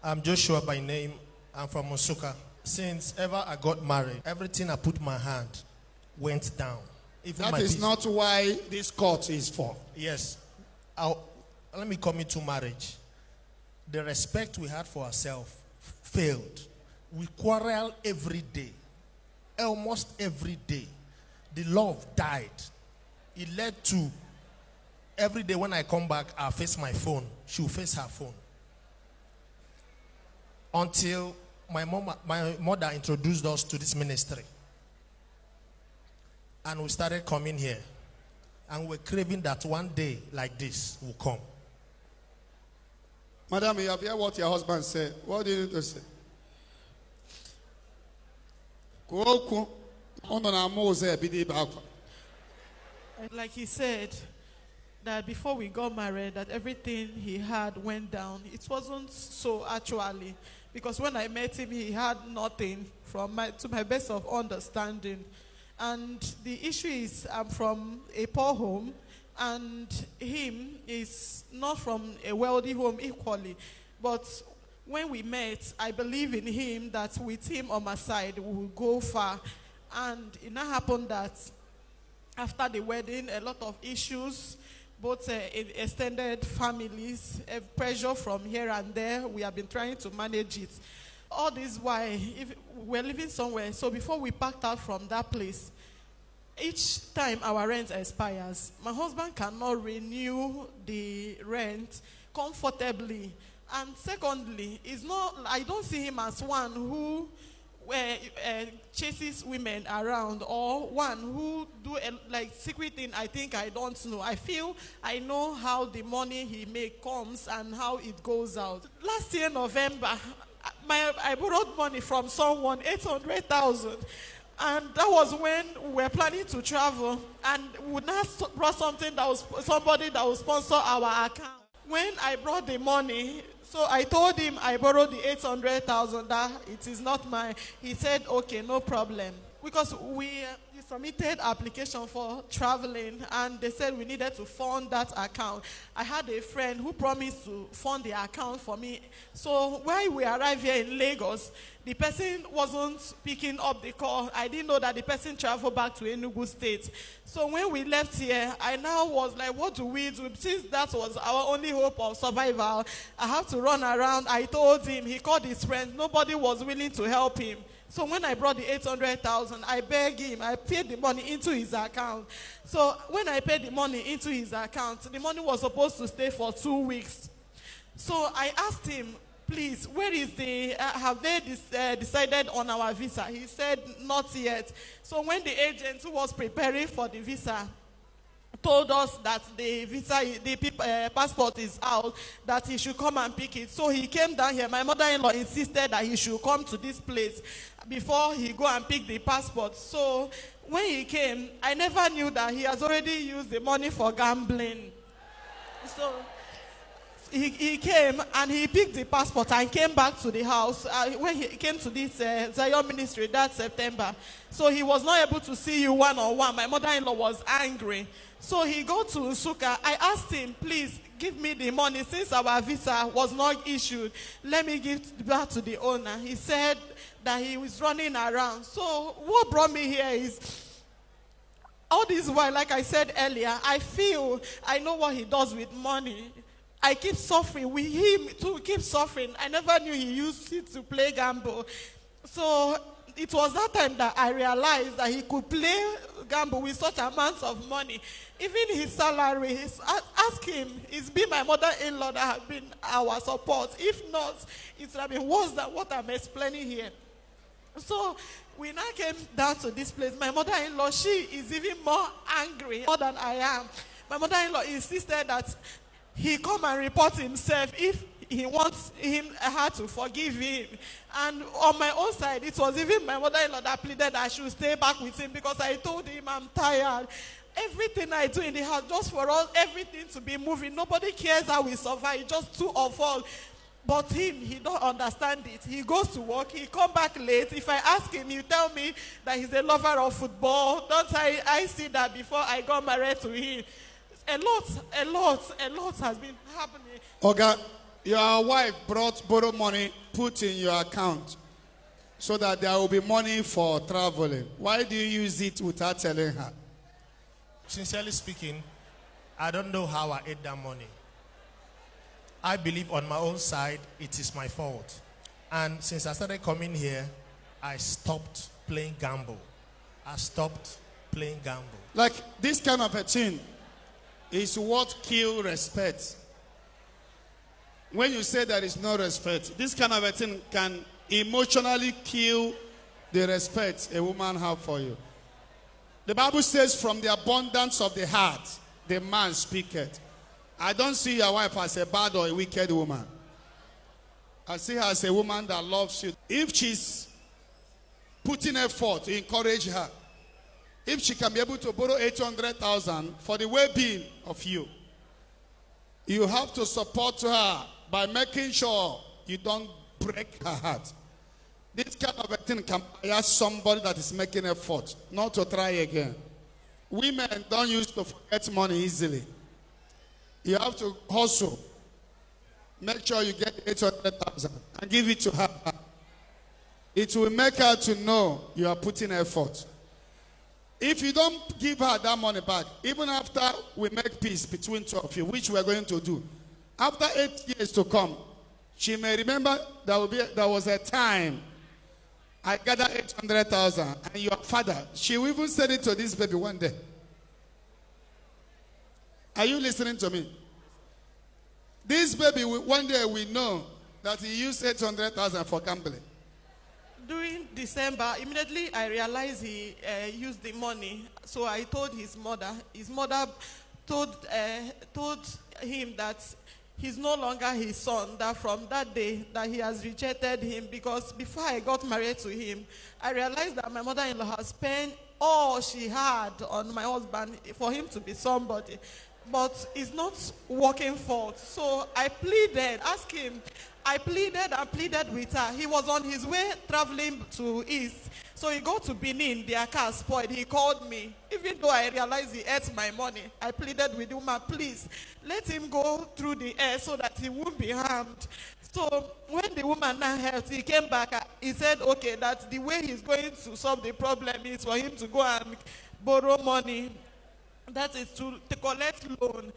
I'm Joshua by name. I'm from Osuka. Since ever I got married, everything I put my hand went down. Even That is not why this court is for. Yes. Let me come into marriage. The respect we had for ourselves failed. We quarrel every day. Almost every day. The love died. It led to every day when I come back, I'll face my phone. She'll face her phone. Until my mother introduced us to this ministry. And we started coming here. And we're craving that one day like this will come. Madam, you have heard what your husband said. What do you need to say? Like he said, that before we got married, that everything he had went down. It wasn't so actually, because when I met him, he had nothing to my best of understanding. And the issue is, I'm from a poor home, and him is not from a wealthy home equally. But when we met, I believe in him that with him on my side, we will go far. And it now happened that after the wedding, a lot of issues, both in extended families, pressure from here and there. We have been trying to manage it. All this why, if we're living somewhere, so before we packed out from that place, each time our rent expires, my husband cannot renew the rent comfortably. And secondly, I don't see him as one who chases women around, or one who do like secret thing I don't know. I feel I know how the money he make comes and how it goes out. Last year, November, I borrowed money from someone, 800,000. And that was when we were planning to travel, and we now brought somebody that would sponsor our account. When I brought the money, so I told him I borrowed the 800,000, that it is not mine. He said, okay, no problem. Because we submitted application for traveling, and they said we needed to fund that account. I had a friend who promised to fund the account for me. So when we arrived here in Lagos, the person wasn't picking up the call. I didn't know that the person traveled back to Enugu State. So when we left here, I now was like, what do we do? Since that was our only hope of survival, I have to run around. I told him, he called his friends. Nobody was willing to help him. So when I brought the 800,000, I begged him. I paid the money into his account. So when I paid the money into his account, the money was supposed to stay for 2 weeks. So I asked him, please, where is have they decided on our visa? He said, not yet. So when the agent who was preparing for the visa told us that the passport is out, that he should come and pick it. So he came down here. My mother-in-law insisted that he should come to this place before he go and pick the passport. So when he came, I never knew that he has already used the money for gambling. So he came and he picked the passport and came back to the house. When he came to this Zion ministry that September, so he was not able to see you one-on-one. My mother-in-law was angry. So he go to Nsukka. I asked him, please give me the money since our visa was not issued. Let me give it back to the owner. He said that he was running around. So what brought me here is all this while, like I said earlier, I know what he does with money. I keep suffering. With him too, keep suffering. I never knew he used it to play gamble. So it was that time that I realized that he could play gamble with such amounts of money. Even his salary, ask him, it's been my mother-in-law that have been our support. If not, it would have been worse than what I'm explaining here. So we now came down to this place. My mother-in-law, she is even more angry more than I am. My mother-in-law insisted that he come and report himself if he wants her to forgive him. And on my own side, it was even my mother-in-law that pleaded I should stay back with him, because I told him I'm tired. Everything I do in the house, just for us, everything to be moving. Nobody cares how we survive, just two of us. But him, he don't understand it. He goes to work, he come back late. If I ask him, he tell me that he's a lover of football. Don't I see that before I got married to him. A lot has been happening. Oga, Your wife borrow money, put in your account so that there will be money for traveling. Why do you use it without telling her? Sincerely speaking, I don't know how I ate that money. I believe on my own side, it is my fault. And since I started coming here, I stopped playing gamble. I stopped playing gamble. Like this kind of a thing is what kills respect. When you say there is no respect, this kind of a thing can emotionally kill the respect a woman have for you. The Bible says, from the abundance of the heart, the man speaketh. I don't see your wife as a bad or a wicked woman. I see her as a woman that loves you. If she's putting effort to encourage her, if she can be able to borrow 800,000 for the well-being of you, you have to support her by making sure you don't break her heart. This kind of a thing can bias somebody that is making effort not to try again. Women don't used to forget money easily. You have to hustle. Make sure you get 800,000 and give it to her. It will make her to know you are putting effort. If you don't give her that money back, even after we make peace between two of you, which we are going to do, after 8 years to come, she may remember there was a time I gathered 800,000 and your father, she will even send it to this baby one day. Are you listening to me? This baby, one day we know that he used 800,000 for gambling. During December, immediately I realized he used the money. So I told his mother. His mother told him that he's no longer his son, that from that day that he has rejected him, because before I got married to him, I realized that my mother-in-law has spent all she had on my husband for him to be somebody. But it's not working forth. So I pleaded, asked him, I pleaded and pleaded with her. He was on his way traveling to East. So he got to Benin, their car spoiled. He called me. Even though I realized he ate my money, I pleaded with him, please, let him go through the air so that he won't be harmed. So when the woman now helped, he came back. He said, okay, that the way he's going to solve the problem is for him to go and borrow money. That is to collect loan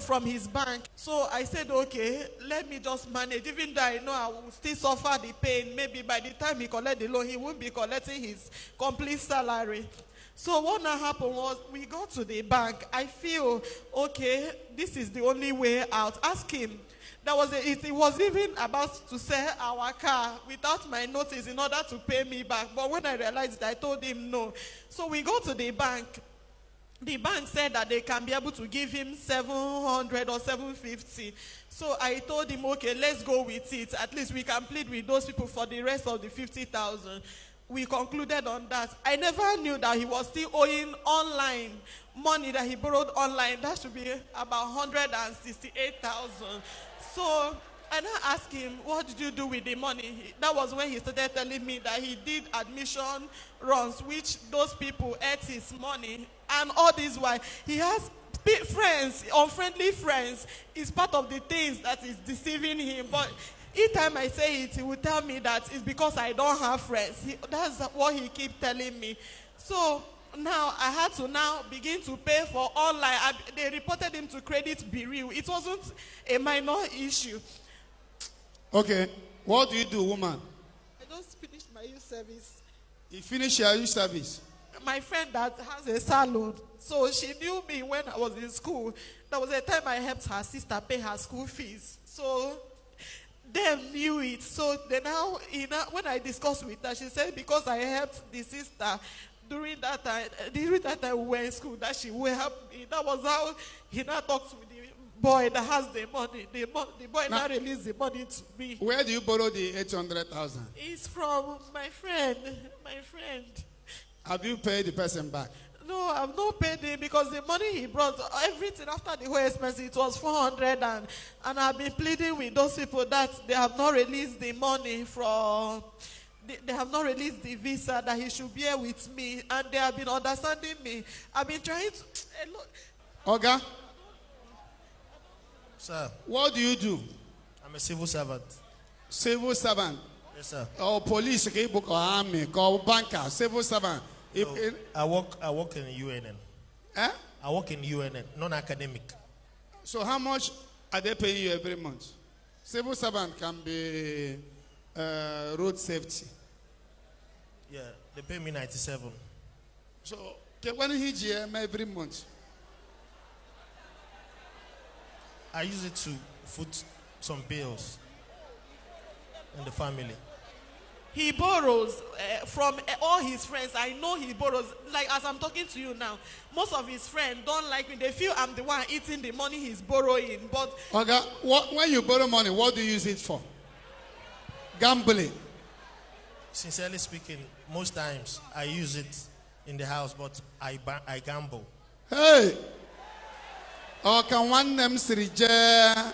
from his bank. So I said, okay, let me just manage. Even though I know I will still suffer the pain, maybe by the time he collect the loan, he won't be collecting his complete salary. So what now happened was, we got to the bank. I feel, okay, this is the only way out. Ask him. He was even about to sell our car without my notice in order to pay me back. But when I realized it, I told him no. So we go to the bank. The bank said that they can be able to give him 700 or 750. So I told him, okay, let's go with it. At least we can plead with those people for the rest of the 50,000. We concluded on that. I never knew that he was still owing online money that he borrowed online. That should be about 168,000. So and I asked him, what did you do with the money? That was when he started telling me that he did admission runs, which those people ate his money. And all this while, he has friends, unfriendly friends. It's part of the things that is deceiving him. But each time I say it, he will tell me that it's because I don't have friends. That's what he keeps telling me. So now I had to now begin to pay for online. They reported him to Credit Bureau. It wasn't a minor issue. Okay, what do you do, woman? I just finished my youth service. You finish your youth service? My friend that has a salon, so she knew me when I was in school. There was a time I helped her sister pay her school fees. So they knew it. So now, when I discussed with her, she said because I helped the sister during that time we were in school, that she will help me. That was how he now talks with the boy that has the money. The boy now released the money to me. Where do you borrow the 800,000? It's from my friend. Have you paid the person back? No, I've not paid him because the money he brought, everything after the whole expense, it was 400, and I've been pleading with those people that they have not released the money from. They have not released the visa, that he should be here with me, and they have been understanding me. I've been trying to. Oga? Sir, What do you do? I'm I'm a civil servant. Civil servant. Yes, sir. Or police, okay, book or army, or banker, civil servant. I work in UNN. Eh? I work in UNN, non-academic. So how much are they paying you every month? Civil servant can be road safety. Yeah, they pay me 97. So when he GM every month. I use it to foot some bills in the family. He borrows from all his friends. I know he borrows. Like as I'm talking to you now, most of his friends don't like me. They feel I'm the one eating the money he's borrowing. But okay, when you borrow money, what do you use it for? Gambling. Sincerely speaking, most times I use it in the house, but I gamble. Hey! Or can one name Sirije?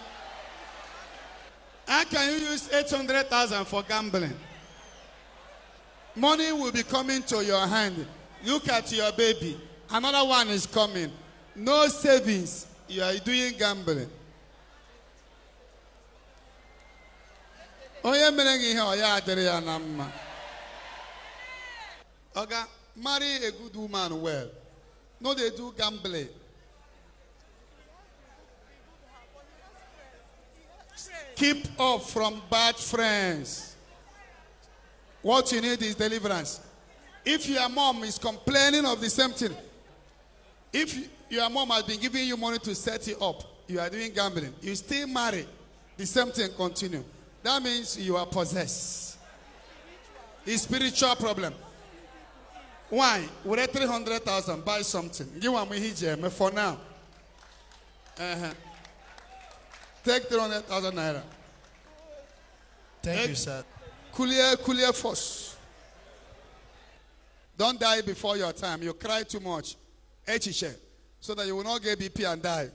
How can you use 800,000 for gambling? Money will be coming to your hand. Look at your baby. Another one is coming. No savings. You are doing gambling. Oye merengi he oya adere ya na mma. Oga, marry a good woman well. No, they do gambling. Keep off from bad friends. What you need is deliverance. If your mom is complaining of the same thing, if your mom has been giving you money to set you up, you are doing gambling, you still marry, the same thing continue. That means you are possessed. It's spiritual problem. Why? With 300,000, buy something. Give one me for now. Take 300,000 naira. Thank you, sir. Clear force. Don't die before your time. You cry too much. So that you will not get BP and die.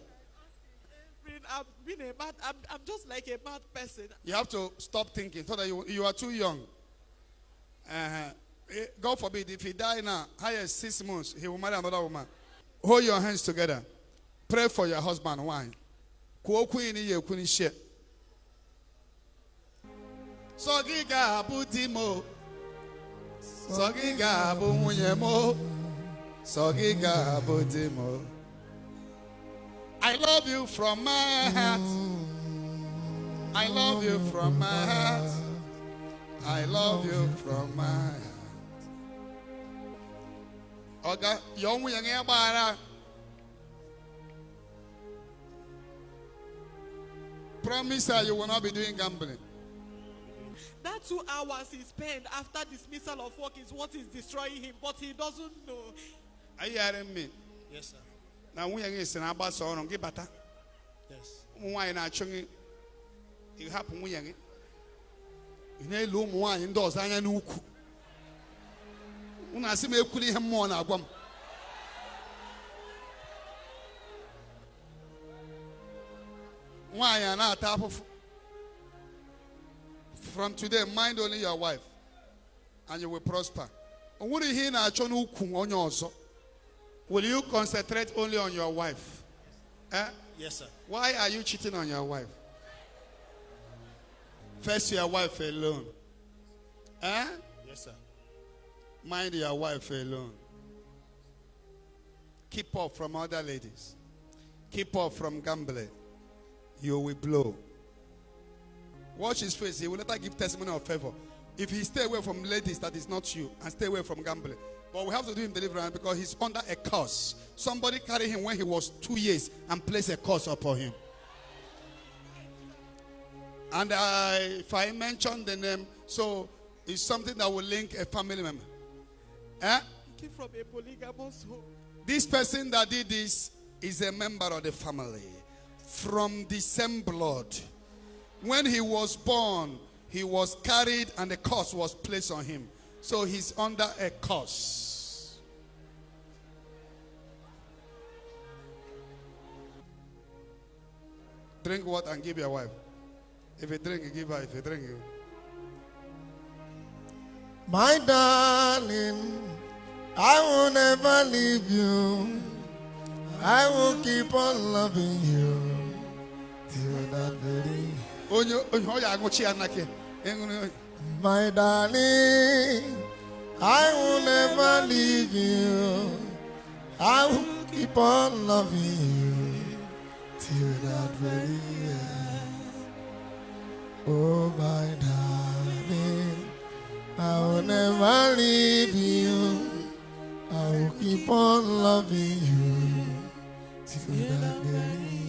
I'm just like a bad person. You have to stop thinking so that you are too young. God forbid, if he die now, highest 6 months, he will marry another woman. Hold your hands together. Pray for your husband. Why? Sogiga abutimo, sogiga abumunyemo, sogiga abutimo. I love you from my heart. I love you from my heart. I love you from my heart. Oga, young young bara. Promise her you will not be doing gambling. That 2 hours he spent after dismissal of work is what is destroying him, but he doesn't know. Are you hearing me? Yes, sir. Now we are saying about so on. Give bata. Yes. Why not chungi? You happen we young. You know, loom one indoors. I know. When I see me, could him more now. Why are not top of? From today, mind only your wife, and you will prosper. Will you concentrate only on your wife? Yes, sir. Why are you cheating on your wife? First, your wife alone. Yes, sir. Mind your wife alone. Keep off from other ladies. Keep off from gambling. You will blow. Watch his face. He will later give testimony of favor. If he stay away from ladies that is not you, and stay away from gambling. But we have to do him deliverance because he's under a curse. Somebody carried him when he was 2 years and placed a curse upon him. And if I mention the name, so it's something that will link a family member. Came from a polygamous home. This person that did this is a member of the family from the same blood. When he was born, he was carried and the curse was placed on him. So he's under a curse. Drink water and give your wife. If you drink, you give her. If you drink, you. My darling, I will never leave you. I will keep on loving you till that very My darling, I will never leave you. I will keep on loving you till that very end. Oh, my darling, I will never leave you. I will keep on loving you till that very end.